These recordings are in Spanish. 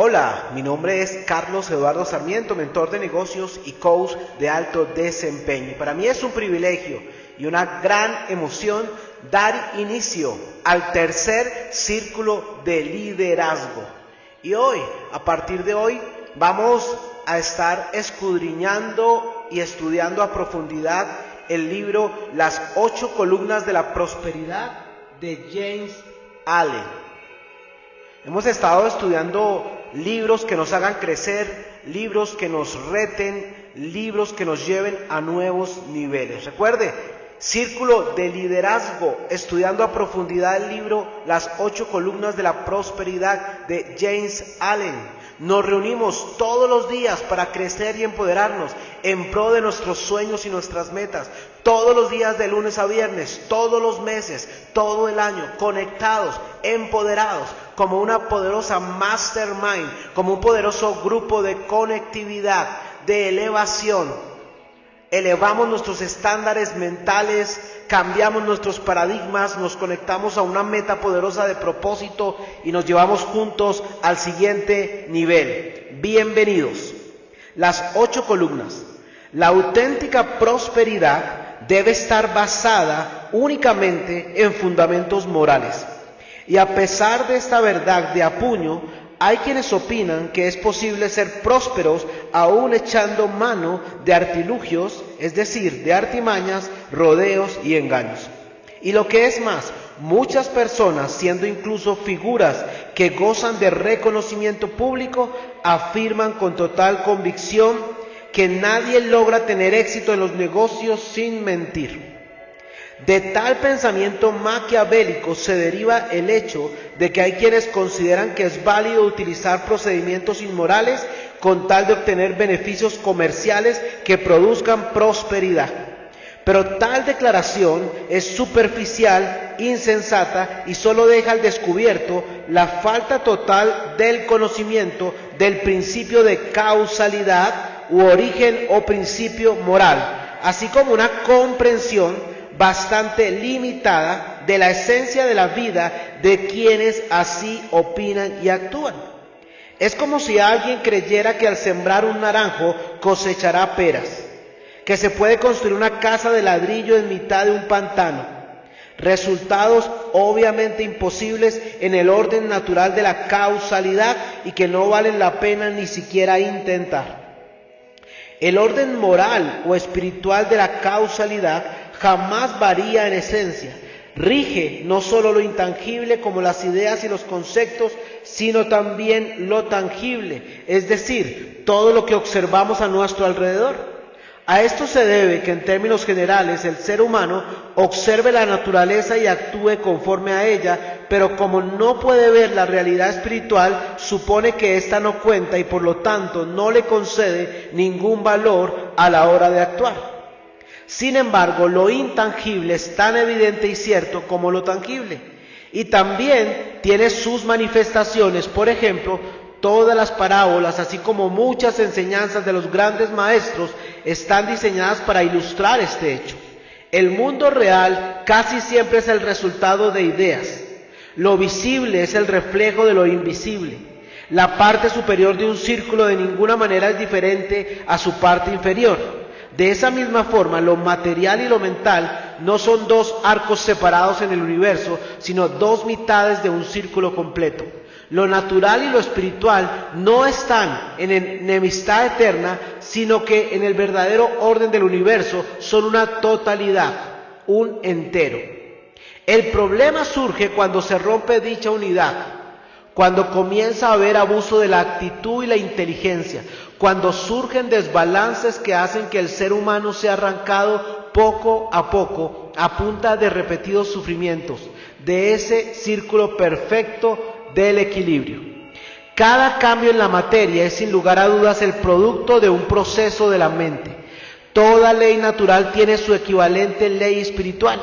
Hola, mi nombre es Carlos Eduardo Sarmiento, mentor de negocios y coach de alto desempeño. Para mí es un privilegio y una gran emoción dar inicio al tercer círculo de liderazgo. Y hoy, a partir de hoy, vamos a estar escudriñando y estudiando a profundidad el libro Las 8 columnas de la prosperidad de James Allen. Hemos estado estudiando libros que nos hagan crecer, libros que nos reten, libros que nos lleven a nuevos niveles. Recuerde, círculo de liderazgo, estudiando a profundidad el libro Las 8 columnas de la prosperidad de James Allen. Nos reunimos todos los días para crecer y empoderarnos en pro de nuestros sueños y nuestras metas. Todos los días de lunes a viernes, todos los meses, todo el año, conectados, empoderados, como una poderosa mastermind, como un poderoso grupo de conectividad, de elevación. Elevamos nuestros estándares mentales, cambiamos nuestros paradigmas, nos conectamos a una meta poderosa de propósito y nos llevamos juntos al siguiente nivel. Bienvenidos. Las 8 columnas. La auténtica prosperidad debe estar basada únicamente en fundamentos morales. Y a pesar de esta verdad de apuño, hay quienes opinan que es posible ser prósperos aún echando mano de artilugios, es decir, de artimañas, rodeos y engaños. Y lo que es más, muchas personas, siendo incluso figuras que gozan de reconocimiento público, afirman con total convicción que nadie logra tener éxito en los negocios sin mentir. De tal pensamiento maquiavélico se deriva el hecho de que hay quienes consideran que es válido utilizar procedimientos inmorales con tal de obtener beneficios comerciales que produzcan prosperidad. Pero tal declaración es superficial, insensata y solo deja al descubierto la falta total del conocimiento del principio de causalidad u origen o principio moral, así como una comprensión bastante limitada de la esencia de la vida de quienes así opinan y actúan. Es como si alguien creyera que al sembrar un naranjo cosechará peras, que se puede construir una casa de ladrillo en mitad de un pantano. Resultados obviamente imposibles en el orden natural de la causalidad y que no valen la pena ni siquiera intentar. El orden moral o espiritual de la causalidad jamás varía en esencia. Rige no solo lo intangible como las ideas y los conceptos, sino también lo tangible, es decir, todo lo que observamos a nuestro alrededor. A esto se debe que en términos generales el ser humano observe la naturaleza y actúe conforme a ella, pero como no puede ver la realidad espiritual, supone que ésta no cuenta y por lo tanto no le concede ningún valor a la hora de actuar. Sin embargo, lo intangible es tan evidente y cierto como lo tangible. Y también tiene sus manifestaciones. Por ejemplo, todas las parábolas, así como muchas enseñanzas de los grandes maestros, están diseñadas para ilustrar este hecho. El mundo real casi siempre es el resultado de ideas. Lo visible es el reflejo de lo invisible. La parte superior de un círculo de ninguna manera es diferente a su parte inferior. De esa misma forma, lo material y lo mental no son dos arcos separados en el universo, sino dos mitades de un círculo completo. Lo natural y lo espiritual no están en enemistad eterna, sino que en el verdadero orden del universo son una totalidad, un entero. El problema surge cuando se rompe dicha unidad, cuando comienza a haber abuso de la actitud y la inteligencia, cuando surgen desbalances que hacen que el ser humano sea arrancado poco a poco a punta de repetidos sufrimientos, de ese círculo perfecto del equilibrio. Cada cambio en la materia es sin lugar a dudas el producto de un proceso de la mente. Toda ley natural tiene su equivalente ley espiritual.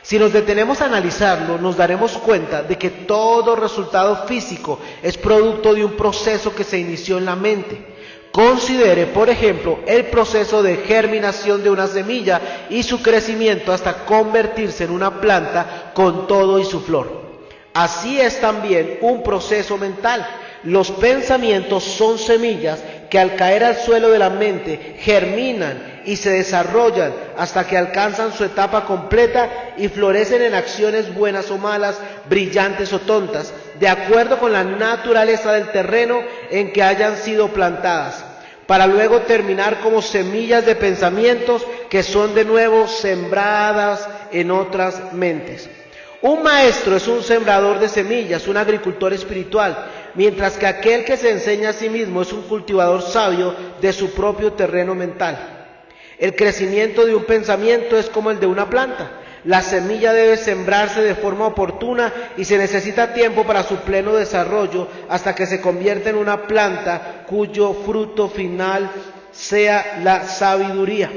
Si nos detenemos a analizarlo, nos daremos cuenta de que todo resultado físico es producto de un proceso que se inició en la mente. Considere, por ejemplo, el proceso de germinación de una semilla y su crecimiento hasta convertirse en una planta con todo y su flor. Así es también un proceso mental. Los pensamientos son semillas que al caer al suelo de la mente germinan y se desarrollan hasta que alcanzan su etapa completa y florecen en acciones buenas o malas, brillantes o tontas, de acuerdo con la naturaleza del terreno en que hayan sido plantadas, para luego terminar como semillas de pensamientos que son de nuevo sembradas en otras mentes. Un maestro es un sembrador de semillas, un agricultor espiritual, mientras que aquel que se enseña a sí mismo es un cultivador sabio de su propio terreno mental. El crecimiento de un pensamiento es como el de una planta. La semilla debe sembrarse de forma oportuna y se necesita tiempo para su pleno desarrollo hasta que se convierta en una planta cuyo fruto final sea la sabiduría.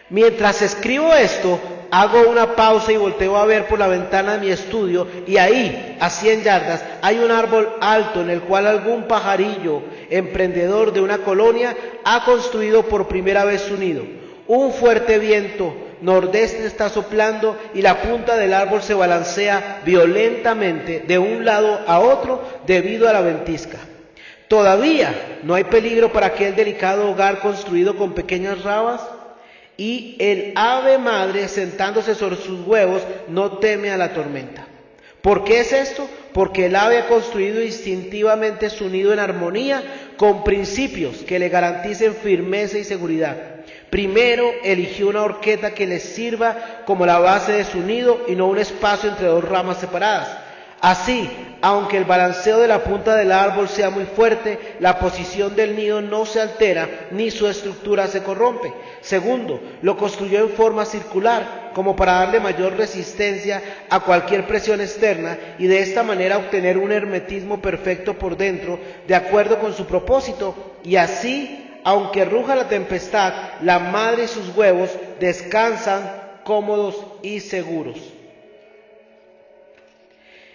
Mientras escribo esto, hago una pausa y volteo a ver por la ventana de mi estudio y ahí, a 100 yardas, hay un árbol alto en el cual algún pajarillo emprendedor de una colonia ha construido por primera vez su nido. Un fuerte viento nordeste está soplando y la punta del árbol se balancea violentamente de un lado a otro debido a la ventisca. Todavía no hay peligro para aquel delicado hogar construido con pequeñas rabas. Y el ave madre, sentándose sobre sus huevos, no teme a la tormenta. ¿Por qué es esto? Porque el ave ha construido instintivamente su nido en armonía con principios que le garanticen firmeza y seguridad. Primero eligió una horqueta que le sirva como la base de su nido y no un espacio entre dos ramas separadas. Así, aunque el balanceo de la punta del árbol sea muy fuerte, la posición del nido no se altera ni su estructura se corrompe. Segundo, lo construyó en forma circular, como para darle mayor resistencia a cualquier presión externa y de esta manera obtener un hermetismo perfecto por dentro, de acuerdo con su propósito, y así, aunque ruja la tempestad, la madre y sus huevos descansan cómodos y seguros.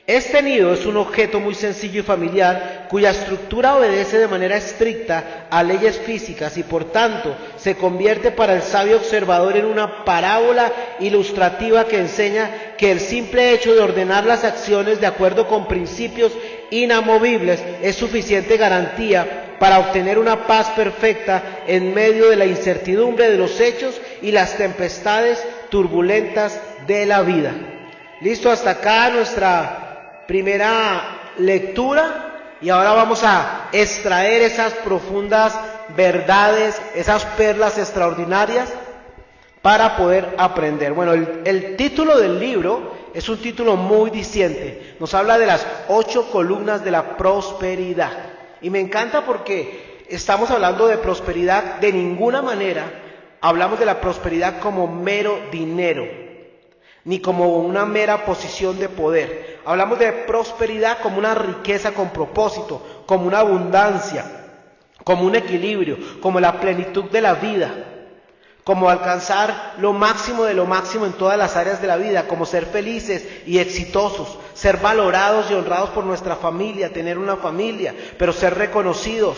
Este nido es un objeto muy sencillo y familiar, cuya estructura obedece de manera estricta a leyes físicas y por tanto se convierte para el sabio observador en una parábola ilustrativa que enseña que el simple hecho de ordenar las acciones de acuerdo con principios inamovibles es suficiente garantía para obtener una paz perfecta en medio de la incertidumbre de los hechos y las tempestades turbulentas de la vida. Listo, hasta acá nuestra primera lectura y ahora vamos a extraer esas profundas verdades, esas perlas extraordinarias para poder aprender. Bueno, el título del libro es un título muy diciente, nos habla de las 8 columnas de la prosperidad y me encanta porque estamos hablando de prosperidad, de ninguna manera hablamos de la prosperidad como mero dinero, ni como una mera posición de poder. Hablamos de prosperidad como una riqueza con propósito, como una abundancia, como un equilibrio, como la plenitud de la vida, como alcanzar lo máximo de lo máximo en todas las áreas de la vida, como ser felices y exitosos, ser valorados y honrados por nuestra familia, tener una familia, pero ser reconocidos,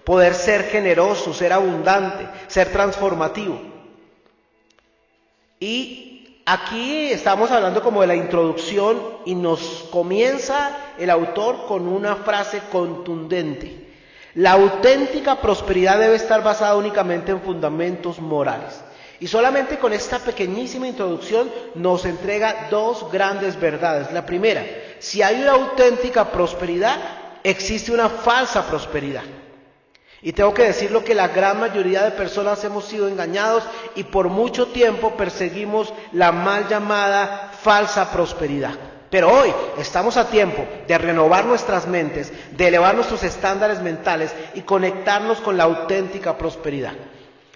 poder ser generoso, ser abundante, ser transformativo. Y aquí estamos hablando como de la introducción y nos comienza el autor con una frase contundente. La auténtica prosperidad debe estar basada únicamente en fundamentos morales. Y solamente con esta pequeñísima introducción nos entrega 2 grandes verdades. La primera, si hay una auténtica prosperidad, existe una falsa prosperidad. Y tengo que decirlo que la gran mayoría de personas hemos sido engañados y por mucho tiempo perseguimos la mal llamada falsa prosperidad. Pero hoy estamos a tiempo de renovar nuestras mentes, de elevar nuestros estándares mentales y conectarnos con la auténtica prosperidad.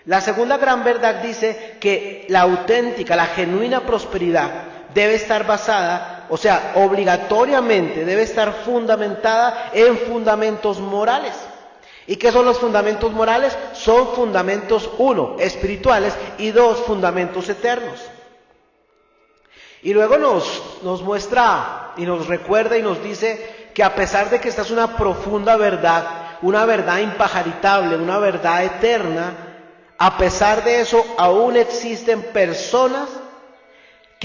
La segunda gran verdad dice que la auténtica, la genuina prosperidad debe estar basada, o sea, obligatoriamente debe estar fundamentada en fundamentos morales. ¿Y qué son los fundamentos morales? Son fundamentos, 1, espirituales y 2, fundamentos eternos. Y luego nos muestra y nos recuerda y nos dice que a pesar de que esta es una profunda verdad, una verdad impajaritable, una verdad eterna, a pesar de eso aún existen personas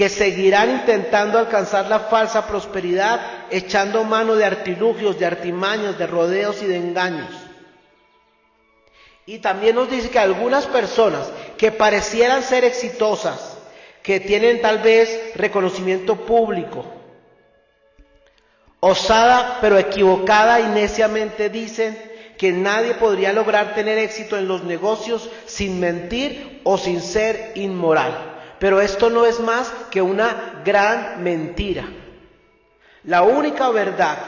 que seguirán intentando alcanzar la falsa prosperidad, echando mano de artilugios, de artimañas, de rodeos y de engaños. Y también nos dice que algunas personas que parecieran ser exitosas, que tienen tal vez reconocimiento público, osada pero equivocada y neciamente dicen que nadie podría lograr tener éxito en los negocios sin mentir o sin ser inmoral. Pero esto no es más que una gran mentira. La única verdad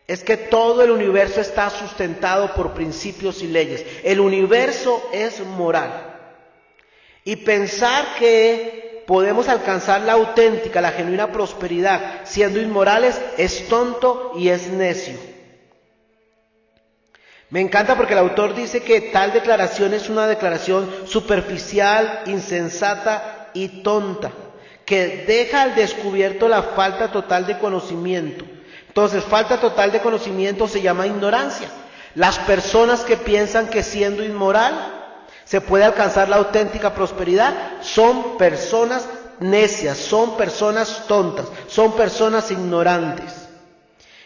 es que todo el universo está sustentado por principios y leyes. El universo es moral. Y pensar que podemos alcanzar la auténtica, la genuina prosperidad siendo inmorales es tonto y es necio. Me encanta porque el autor dice que tal declaración es una declaración superficial, insensata y tonta, que deja al descubierto la falta total de conocimiento. Entonces, falta total de conocimiento se llama ignorancia. Las personas que piensan que siendo inmoral se puede alcanzar la auténtica prosperidad son personas necias, son personas tontas, son personas ignorantes.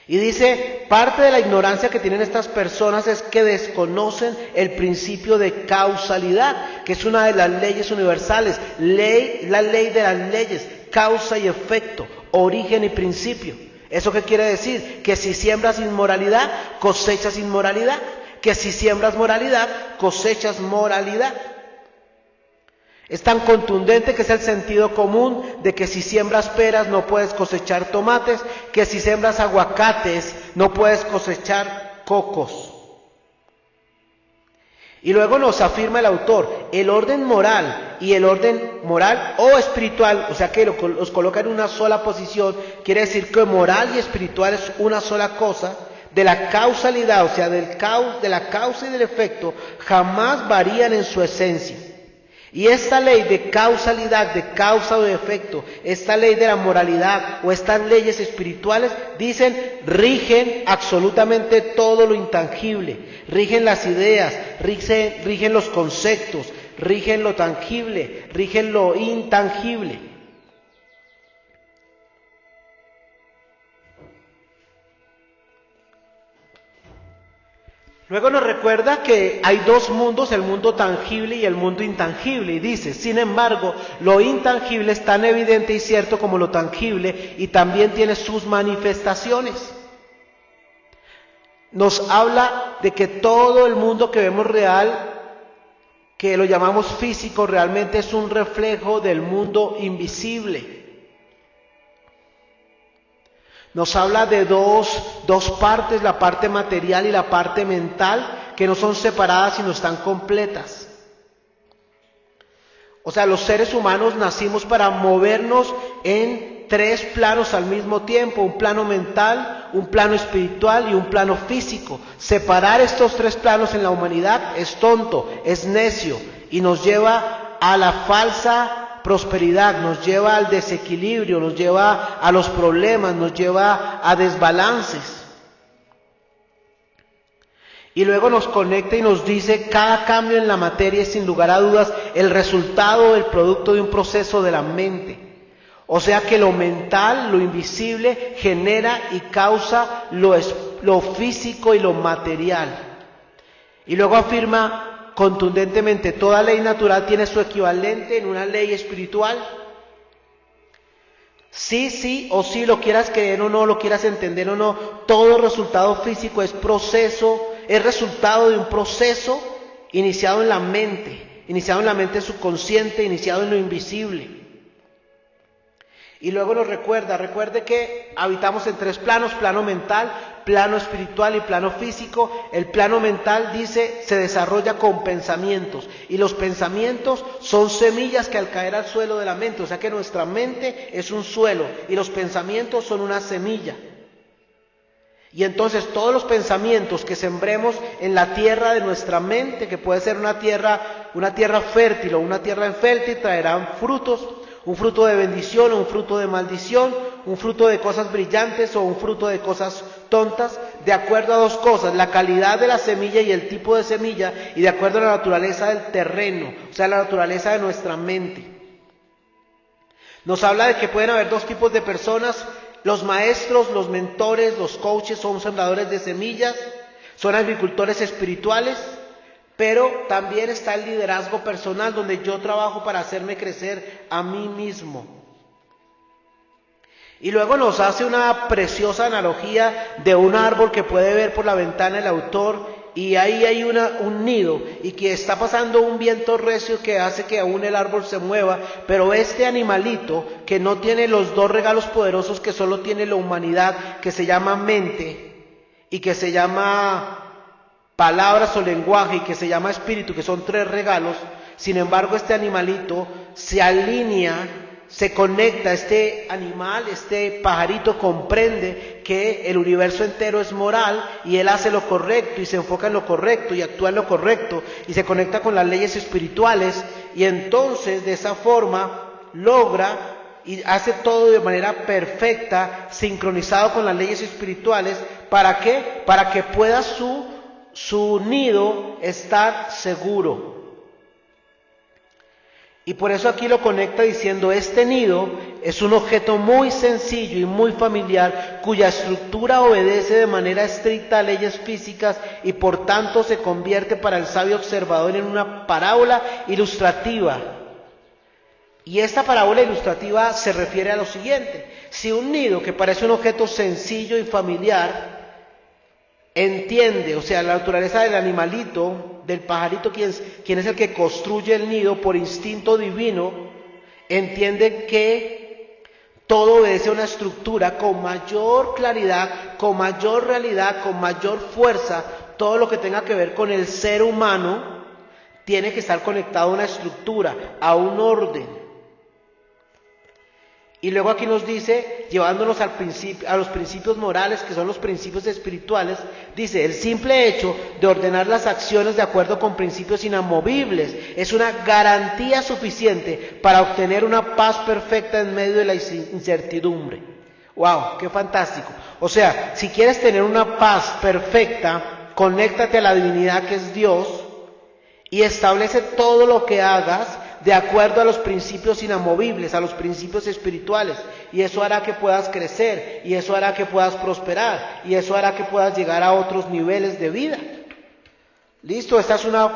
Y dice, parte de la ignorancia que tienen estas personas es que desconocen el principio de causalidad, que es una de las leyes universales, la ley de las leyes, causa y efecto, origen y principio. ¿Eso qué quiere decir? Que si siembras inmoralidad, cosechas inmoralidad, que si siembras moralidad, cosechas moralidad. Es tan contundente que es el sentido común de que si siembras peras no puedes cosechar tomates, que si siembras aguacates no puedes cosechar cocos. Y luego nos afirma el autor, el orden moral y el orden moral o espiritual, o sea que los coloca en una sola posición, quiere decir que moral y espiritual es una sola cosa, de la causalidad, o sea de la causa y del efecto, jamás varían en su esencia. Y esta ley de causalidad, de causa o de efecto, esta ley de la moralidad o estas leyes espirituales, dicen, rigen absolutamente todo lo intangible, rigen las ideas, rigen los conceptos, rigen lo tangible, rigen lo intangible. Luego nos recuerda que hay dos mundos, el mundo tangible y el mundo intangible, y dice, sin embargo, lo intangible es tan evidente y cierto como lo tangible y también tiene sus manifestaciones. Nos habla de que todo el mundo que vemos real, que lo llamamos físico, realmente es un reflejo del mundo invisible. Nos habla de dos partes, la parte material y la parte mental, que no son separadas sino están completas. O sea, los seres humanos nacimos para movernos en tres planos al mismo tiempo, un plano mental, un plano espiritual y un plano físico. Separar estos tres planos en la humanidad es tonto, es necio y nos lleva a la falsa prosperidad, nos lleva al desequilibrio, nos lleva a los problemas, nos lleva a desbalances. Y luego nos conecta y nos dice, cada cambio en la materia es sin lugar a dudas el resultado, el producto de un proceso de la mente. O sea que lo mental, lo invisible, genera y causa lo físico y lo material. Y luego afirma contundentemente, toda ley natural tiene su equivalente en una ley espiritual. Sí o sí, lo quieras creer o no, lo quieras entender o no, todo resultado físico es resultado de un proceso iniciado en la mente subconsciente, iniciado en lo invisible. Y luego nos recuerde que habitamos en tres planos, plano mental, plano espiritual y plano físico. El plano mental, dice, se desarrolla con pensamientos. Y los pensamientos son semillas que al caer al suelo de la mente, o sea que nuestra mente es un suelo y los pensamientos son una semilla. Y entonces todos los pensamientos que sembremos en la tierra de nuestra mente, que puede ser una tierra fértil o una tierra infértil, traerán frutos. Un fruto de bendición o un fruto de maldición, un fruto de cosas brillantes o un fruto de cosas tontas, de acuerdo a dos cosas, la calidad de la semilla y el tipo de semilla, y de acuerdo a la naturaleza del terreno, o sea, la naturaleza de nuestra mente. Nos habla de que pueden haber dos tipos de personas: los maestros, los mentores, los coaches son sembradores de semillas, son agricultores espirituales, pero también está el liderazgo personal, donde yo trabajo para hacerme crecer a mí mismo. Y luego nos hace una preciosa analogía de un árbol que puede ver por la ventana el autor, y ahí hay un nido, y que está pasando un viento recio que hace que aún el árbol se mueva, pero este animalito que no tiene los dos regalos poderosos que solo tiene la humanidad, que se llama mente y que se llama palabras o lenguaje y que se llama espíritu, que son 3 regalos. Sin embargo, este animalito se alinea, se conecta. Este animal, este pajarito, comprende que el universo entero es moral y él hace lo correcto y se enfoca en lo correcto y actúa en lo correcto y se conecta con las leyes espirituales, y entonces de esa forma logra y hace todo de manera perfecta, sincronizado con las leyes espirituales. ¿Para qué? Para que pueda su nido estar seguro. Y por eso aquí lo conecta diciendo: este nido es un objeto muy sencillo y muy familiar, cuya estructura obedece de manera estricta a leyes físicas y por tanto se convierte para el sabio observador en una parábola ilustrativa. Y esta parábola ilustrativa se refiere a lo siguiente: si un nido que parece un objeto sencillo y familiar entiende, o sea, la naturaleza del animalito, del pajarito, quien es el que construye el nido por instinto divino, entiende que todo obedece a una estructura, con mayor claridad, con mayor realidad, con mayor fuerza. Todo lo que tenga que ver con el ser humano tiene que estar conectado a una estructura, a un orden. Y luego aquí nos dice, llevándonos a los principios morales, que son los principios espirituales, dice: el simple hecho de ordenar las acciones de acuerdo con principios inamovibles es una garantía suficiente para obtener una paz perfecta en medio de la incertidumbre. ¡Wow! ¡Qué fantástico! O sea, si quieres tener una paz perfecta, conéctate a la divinidad que es Dios y establece todo lo que hagas de acuerdo a los principios inamovibles, a los principios espirituales, y eso hará que puedas crecer, y eso hará que puedas prosperar, y eso hará que puedas llegar a otros niveles de vida. Listo, esta es una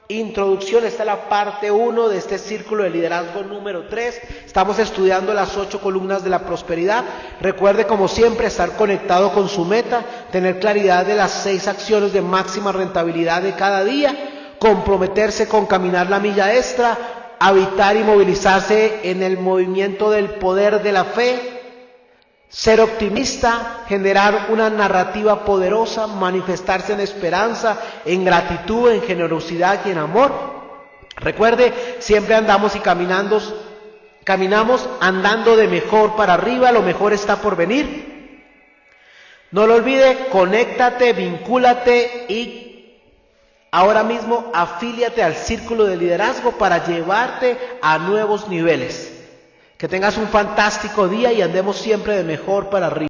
introducción, esta es la parte 1 de este círculo de liderazgo número 3. Estamos estudiando las 8 columnas de la prosperidad. Recuerde, como siempre, estar conectado con su meta, tener claridad de las 6 acciones de máxima rentabilidad de cada día, comprometerse con caminar la milla extra, habitar y movilizarse en el movimiento del poder de la fe, ser optimista, generar una narrativa poderosa, manifestarse en esperanza, en gratitud, en generosidad y en amor. Recuerde, siempre andamos y caminamos andando de mejor para arriba, lo mejor está por venir. No lo olvide, conéctate, vincúlate y ahora mismo afíliate al círculo de liderazgo para llevarte a nuevos niveles. Que tengas un fantástico día y andemos siempre de mejor para arriba.